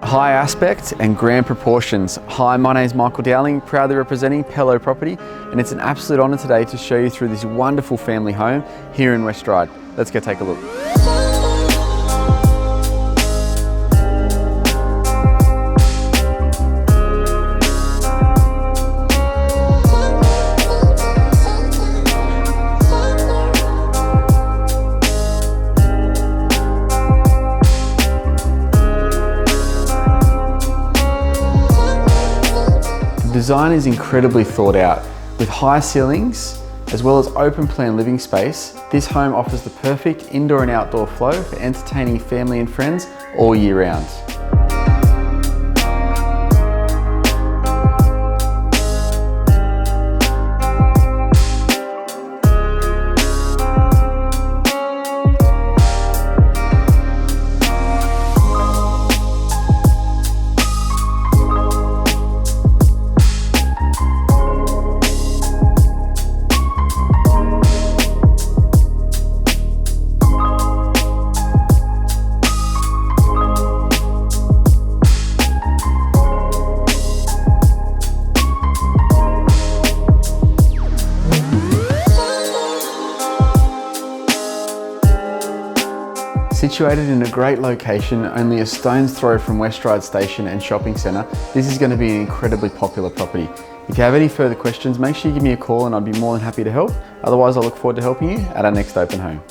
High aspect and grand proportions. Hi, my name is Michael Dowling, proudly representing Pello Property, and it's an absolute honour today to show you through this wonderful family home here in West Ryde. Let's go take a look. The design is incredibly thought out. With high ceilings, as well as open plan living space, this home offers the perfect indoor and outdoor flow for entertaining family and friends all year round. Situated in a great location, only a stone's throw from West Ryde Station and Shopping Centre, this is going to be an incredibly popular property. If you have any further questions, make sure you give me a call and I'd be more than happy to help. Otherwise, I look forward to helping you at our next open home.